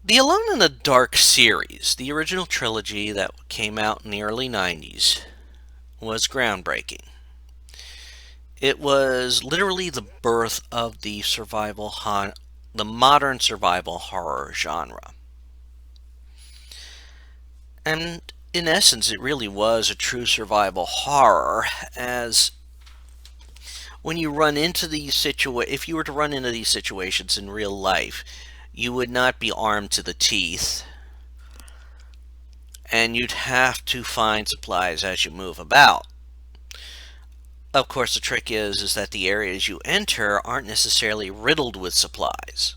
The Alone in the Dark series, the original trilogy that came out in the early 90s, was groundbreaking. It was literally the birth of the modern survival horror genre. And in essence, it really was a true survival horror, as when you run into if you were to run into these situations in real life, you would not be armed to the teeth, and you'd have to find supplies as you move about. Of course, the trick is that the areas you enter aren't necessarily riddled with supplies.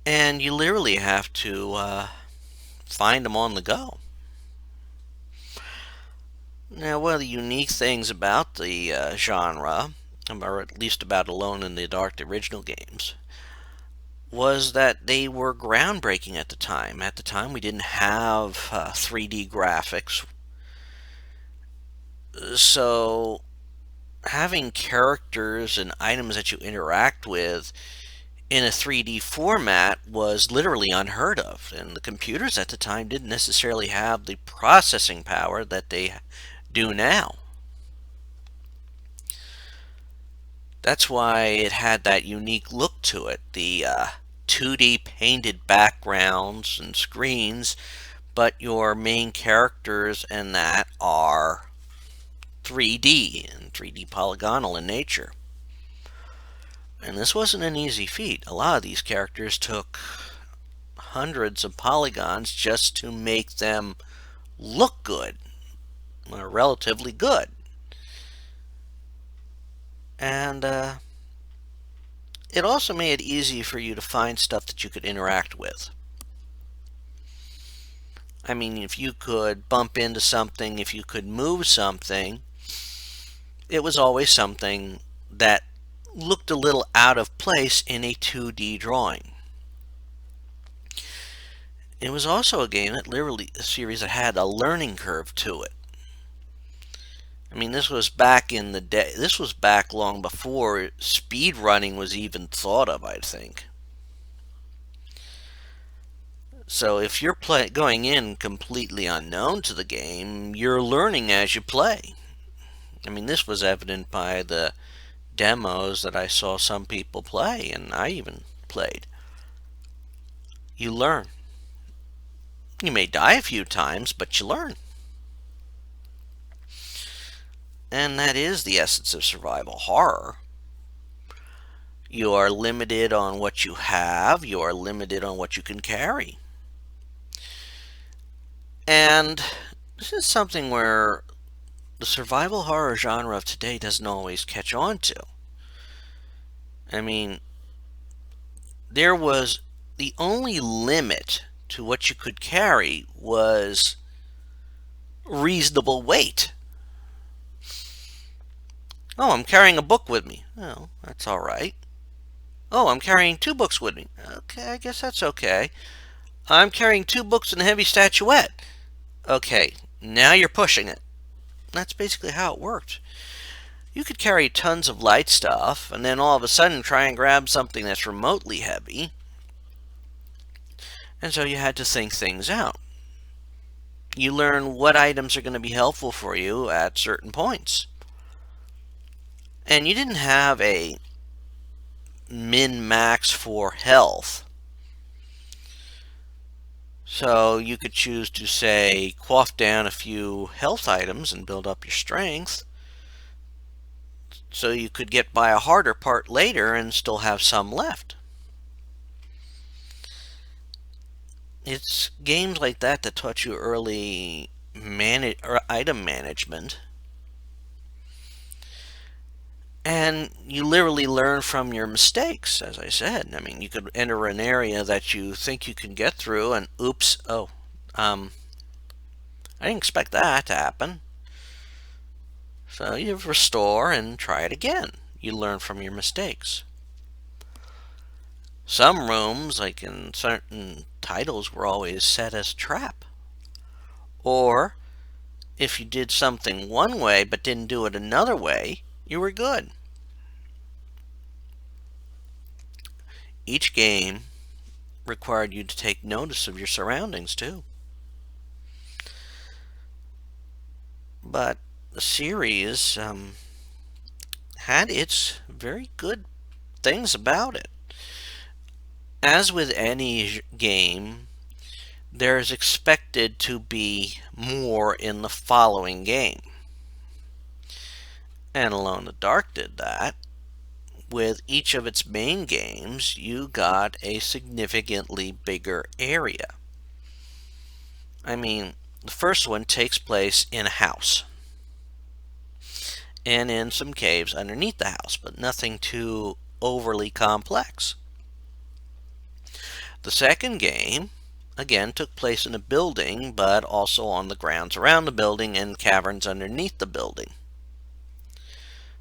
And you literally have to find them on the go. Now, one of the unique things about the genre, or at least about Alone in the Dark, the original games, was that they were groundbreaking at the time. At the time, we didn't have 3D graphics. So, having characters and items that you interact with in a 3D format was literally unheard of, and the computers at the time didn't necessarily have the processing power that they do now. That's why it had that unique look to it, the 2D painted backgrounds and screens, but your main characters and that are 3D and 3D polygonal in nature. And this wasn't an easy feat. A lot of these characters took hundreds of polygons just to make them look good, or relatively good. And it also made it easy for you to find stuff that you could interact with. I mean, if you could bump into something, if you could move something, it was always something that looked a little out of place in a 2D drawing. It was also a game that literally a series that had a learning curve to it. I mean, this was back in the day. This was back long before speed running was even thought of, I think. So if you're going in completely unknown to the game, you're learning as you play. I mean, this was evident by the demos that I saw some people play, and I even played. You learn. You may die a few times, but you learn. And that is the essence of survival horror. You are limited on what you have, you are limited on what you can carry. And this is something where the survival horror genre of today doesn't always catch on to. I mean, there was the only limit to what you could carry was reasonable weight. Oh, I'm carrying a book with me. Oh, that's all right. Oh, I'm carrying 2 books with me. Okay, I guess that's okay. I'm carrying 2 books and a heavy statuette. Okay, now you're pushing it. That's basically how it worked. You could carry tons of light stuff and then all of a sudden try and grab something that's remotely heavy. And so you had to think things out. You learn what items are going to be helpful for you at certain points. And you didn't have a min-max for health. So you could choose to, say, quaff down a few health items and build up your strength, so you could get by a harder part later and still have some left. It's games like that that taught you early item management. And you literally learn from your mistakes, as I said. I mean, you could enter an area that you think you can get through, and oops, I didn't expect that to happen. So you restore and try it again. You learn from your mistakes. Some rooms, like in certain titles, were always set as a trap. Or, if you did something one way but didn't do it another way, you were good. each game required you to take notice of your surroundings too. But the series had its very good things about it. As with any game, there is expected to be more in the following game. And Alone in the Dark did that. With each of its main games, you got a significantly bigger area. I mean, the first one takes place in a house and in some caves underneath the house, but nothing too overly complex. The second game, again, took place in a building, but also on the grounds around the building and caverns underneath the building.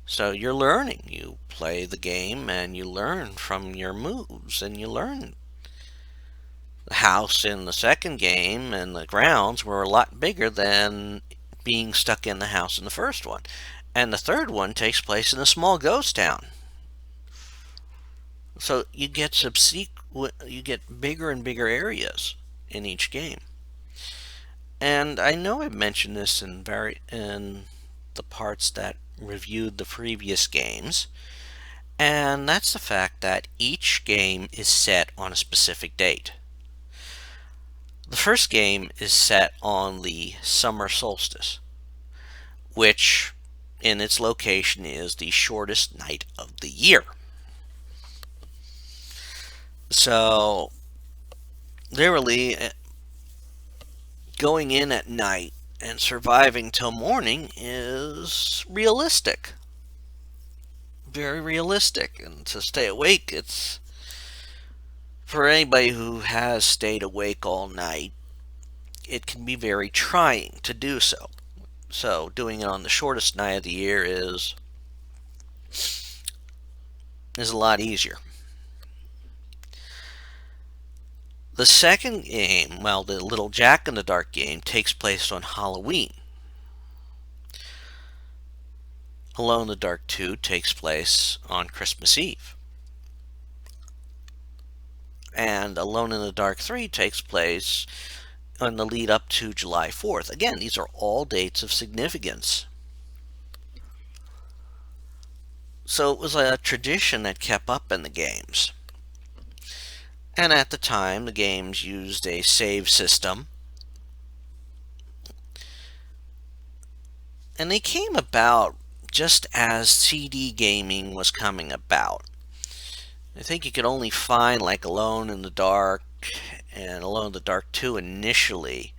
So you're learning. You play the game and you learn from your moves, and you learn. The house in the second game and the grounds were a lot bigger than being stuck in the house in the first one. And the third one takes place in a small ghost town. So you get bigger and bigger areas in each game. And I know I've mentioned this in the parts that reviewed the previous games, and that's the fact that each game is set on a specific date. The first game is set on the summer solstice, which in its location is the shortest night of the year. So literally going in at night and surviving till morning is realistic. Very realistic. And to stay awake, it's for anybody who has stayed awake all night, it can be very trying to do so. So doing it on the shortest night of the year is a lot easier. The second game, well, the Little Jack in the Dark game, takes place on Halloween. Alone in the Dark 2 takes place on Christmas Eve. And Alone in the Dark 3 takes place on the lead up to July 4th. Again, these are all dates of significance. So it was a tradition that kept up in the games. And at the time, the games used a save system. And they came about just as CD gaming was coming about. I think you could only find like Alone in the Dark and Alone in the Dark 2 initially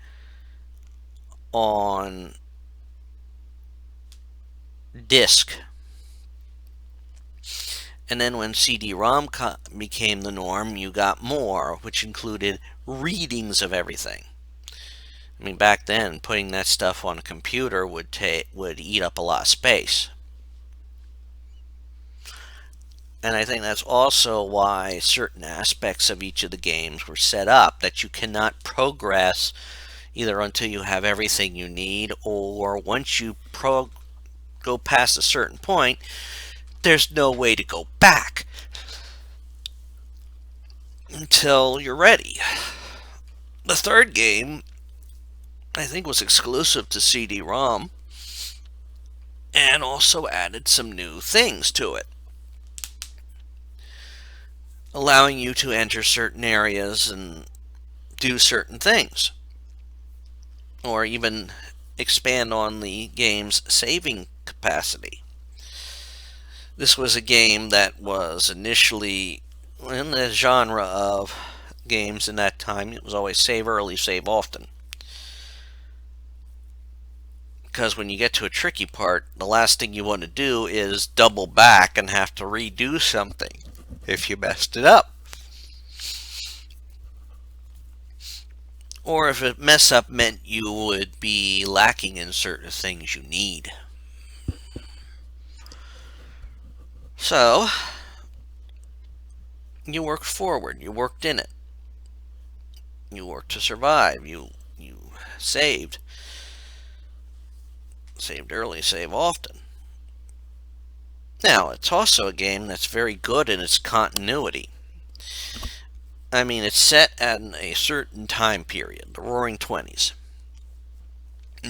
on disc. And then when CD-ROM became the norm, you got more, which included readings of everything. I mean, back then, putting that stuff on a computer would eat up a lot of space. And I think that's also why certain aspects of each of the games were set up, that you cannot progress either until you have everything you need, or once you go past a certain point, there's no way to go back until you're ready. The third game, I think, was exclusive to CD-ROM and also added some new things to it, allowing you to enter certain areas and do certain things, or even expand on the game's saving capacity. This was a game that was initially in the genre of games in that time. It was always save early, save often. Because when you get to a tricky part, the last thing you want to do is double back and have to redo something if you messed it up. Or if a mess up meant you would be lacking in certain things you need. So, you worked forward, you worked in it. You worked to survive, you saved. Saved early, save often. Now, it's also a game that's very good in its continuity. I mean, it's set at a certain time period, the Roaring Twenties,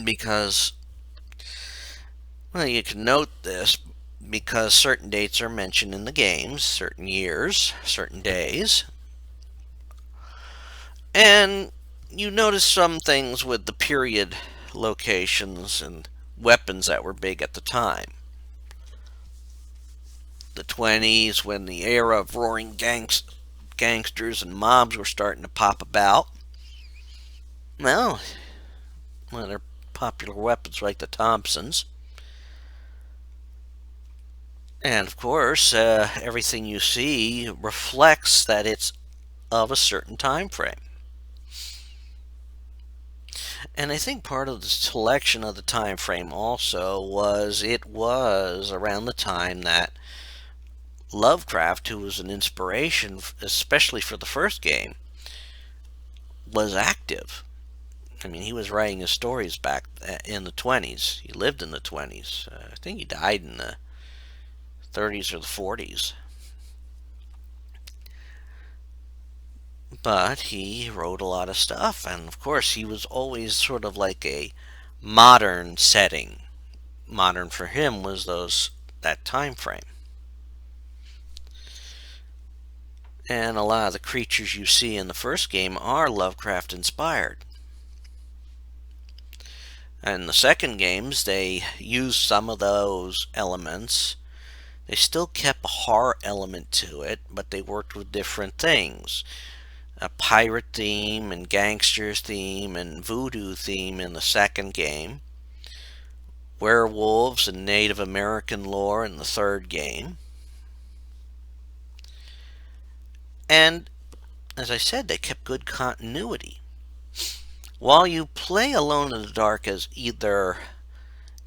because, well, you can note this because certain dates are mentioned in the games, certain years, certain days, and you notice some things with the period locations and weapons that were big at the time. The 20s, when the era of roaring gangsters and mobs were starting to pop about. Well, they're popular weapons like the Thompsons. And of course, everything you see reflects that it's of a certain time frame. And I think part of the selection of the time frame also was it was around the time that Lovecraft, who was an inspiration, especially for the first game, was active. I mean, he was writing his stories back in the 20s. He lived in the 20s. I think he died in the 30s or the 40s. But he wrote a lot of stuff, and of course, he was always sort of like a modern setting. Modern for him was that time frame. And a lot of the creatures you see in the first game are Lovecraft inspired. And the second games, they used some of those elements. They still kept a horror element to it, but they worked with different things. A pirate theme and gangsters theme and voodoo theme in the second game. Werewolves and Native American lore in the third game. And, as I said, they kept good continuity. While you play Alone in the Dark as either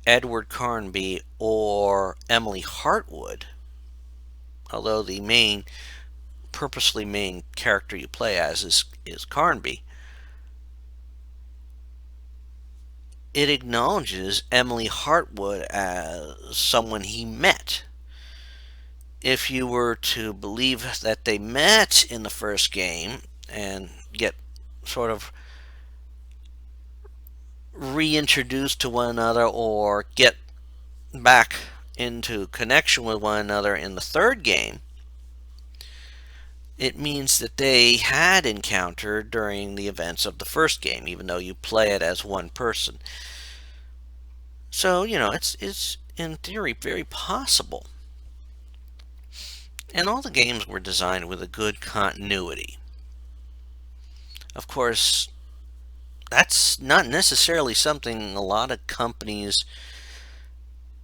Edward Carnby or Emily Hartwood, although the purposely main character you play as is Carnby, it acknowledges Emily Hartwood as someone he met. If you were to believe that they met in the first game and get sort of reintroduced to one another or get back into connection with one another in the third game, it means that they had encountered during the events of the first game, even though you play it as one person. So, it's in theory very possible. And all the games were designed with a good continuity. Of course, that's not necessarily something a lot of companies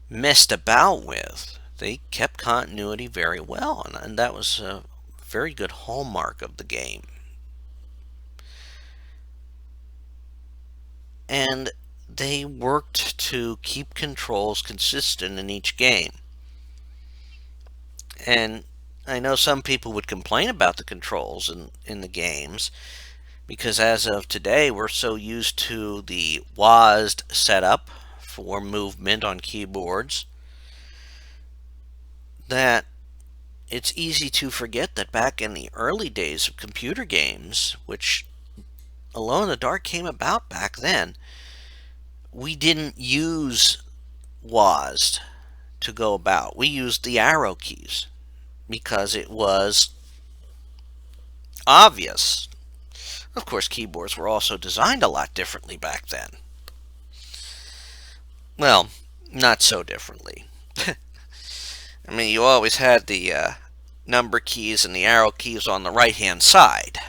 messed about with. They kept continuity very well, and that was a very good hallmark of the game. And they worked to keep controls consistent in each game. And I know some people would complain about the controls in the games, because as of today, we're so used to the WASD setup for movement on keyboards that it's easy to forget that back in the early days of computer games, which Alone in the Dark came about back then, we didn't use WASD to go about. We used the arrow keys because it was obvious. Of course, keyboards were also designed a lot differently back then. Well, not so differently. I mean, you always had the number keys and the arrow keys on the right-hand side.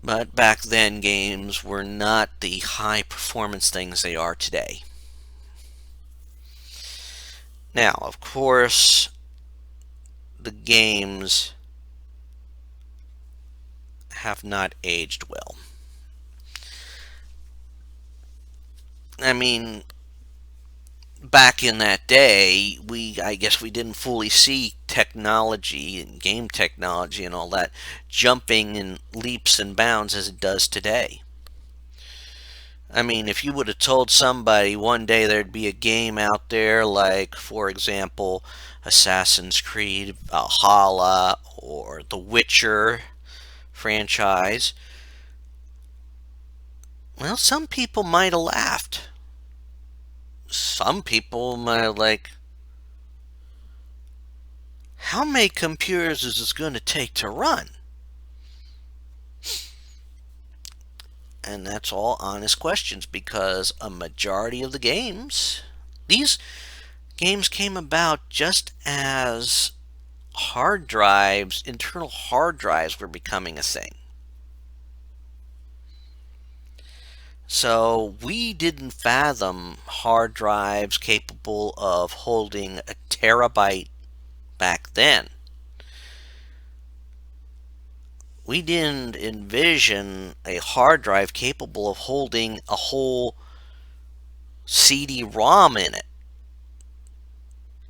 But back then, games were not the high-performance things they are today. Now, of course, the games have not aged well. I mean, back in that day, I guess we didn't fully see technology and game technology and all that jumping in leaps and bounds as it does today. I mean, if you would have told somebody one day there'd be a game out there like, for example, Assassin's Creed Valhalla or The Witcher franchise, well, some people might have laughed. Some people might have like, how many computers is this going to take to run? And that's all honest questions because a majority of the these games came about just as internal hard drives were becoming a thing. So we didn't fathom hard drives capable of holding a terabyte back then. We didn't envision a hard drive capable of holding a whole CD-ROM in it.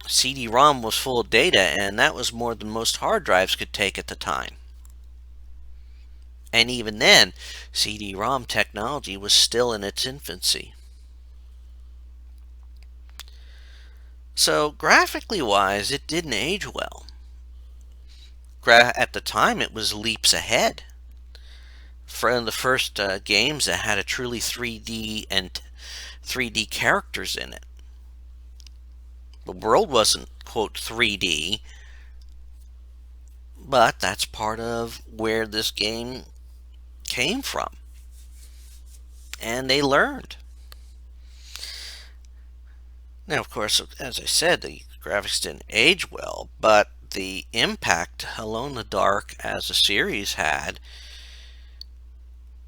CD-ROM was full of data, and that was more than most hard drives could take at the time. And even then, CD-ROM technology was still in its infancy. So graphically wise, it didn't age well. At the time, it was leaps ahead. For the first games that had a truly 3D and 3D characters in it. The world wasn't, quote, 3D, but that's part of where this game came from. And they learned. Now, of course, as I said, the graphics didn't age well, but the impact Alone in the Dark as a series had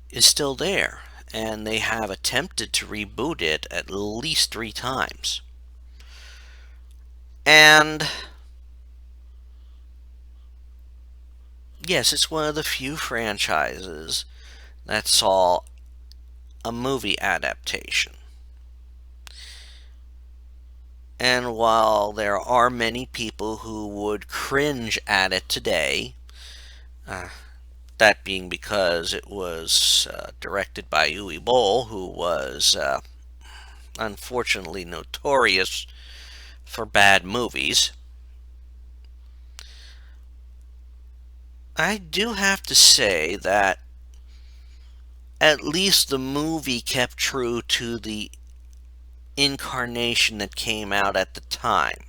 is still there. And they have attempted to reboot it at least 3 times. And yes, it's one of the few franchises that saw a movie adaptation. And while there are many people who would cringe at it today, that being because it was directed by Uwe Boll, who was unfortunately notorious for bad movies, I do have to say that at least the movie kept true to the incarnation that came out at the time.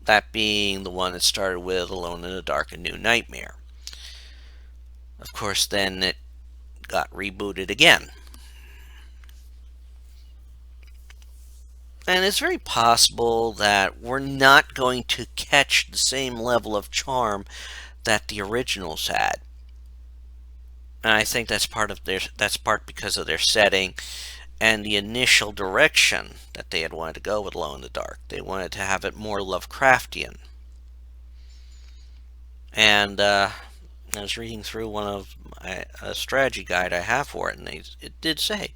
That being the one that started with Alone in the Dark, A New Nightmare. Of course, then it got rebooted again. And it's very possible that we're not going to catch the same level of charm that the originals had. And I think that's part because of their setting and the initial direction that they had wanted to go with Alone in the Dark. They wanted to have it more Lovecraftian. And I was reading through a strategy guide I have for it, and it did say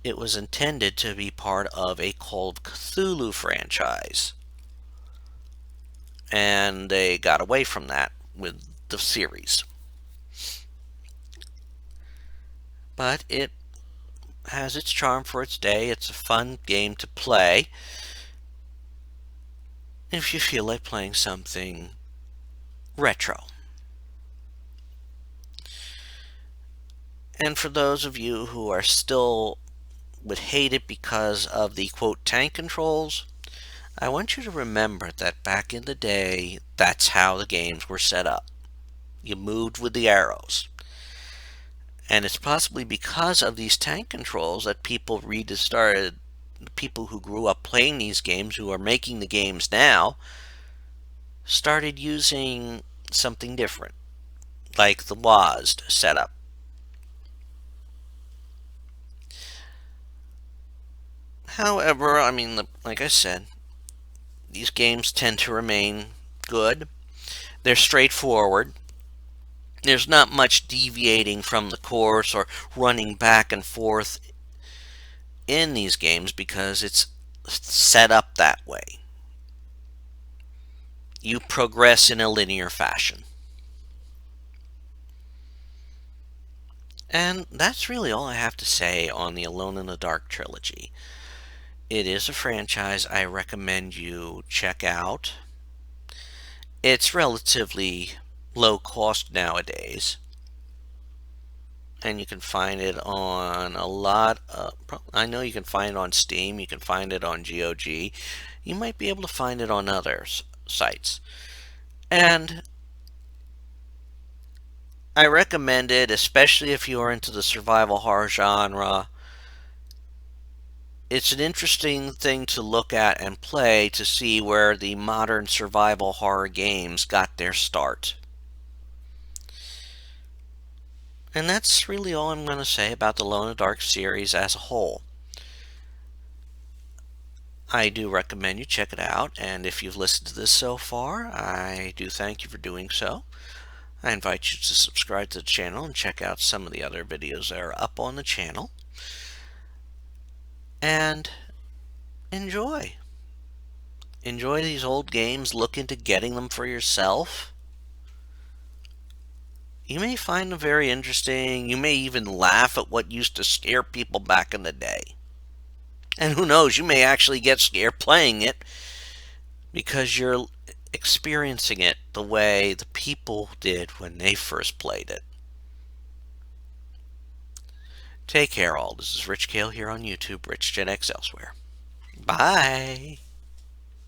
it was intended to be part of a Call of Cthulhu franchise. And they got away from that with the series. But it has its charm for its day. It's a fun game to play if you feel like playing something retro. And for those of you who are still would hate it because of the quote tank controls, I want you to remember that back in the day, that's how the games were set up. You moved with the arrows. And it's possibly because of these tank controls that people people who grew up playing these games, who are making the games now, started using something different, like the WASD setup. However, I mean, like I said, these games tend to remain good. They're straightforward. There's not much deviating from the course or running back and forth in these games because it's set up that way. You progress in a linear fashion. And that's really all I have to say on the Alone in the Dark trilogy. It is a franchise I recommend you check out. It's relatively low cost nowadays, and you can find it on a lot of, I know you can find it on Steam, you can find it on GOG, you might be able to find it on other sites. And I recommend it, especially if you are into the survival horror genre. It's an interesting thing to look at and play to see where the modern survival horror games got their start. And that's really all I'm going to say about the Alone in the Dark series as a whole. I do recommend you check it out, and if you've listened to this so far, I do thank you for doing so. I invite you to subscribe to the channel and check out some of the other videos that are up on the channel. And enjoy. Enjoy these old games, look into getting them for yourself. You may find them very interesting. You may even laugh at what used to scare people back in the day. And who knows, you may actually get scared playing it because you're experiencing it the way the people did when they first played it. Take care, all. This is Rich Kale here on YouTube, Rich Gen X elsewhere. Bye.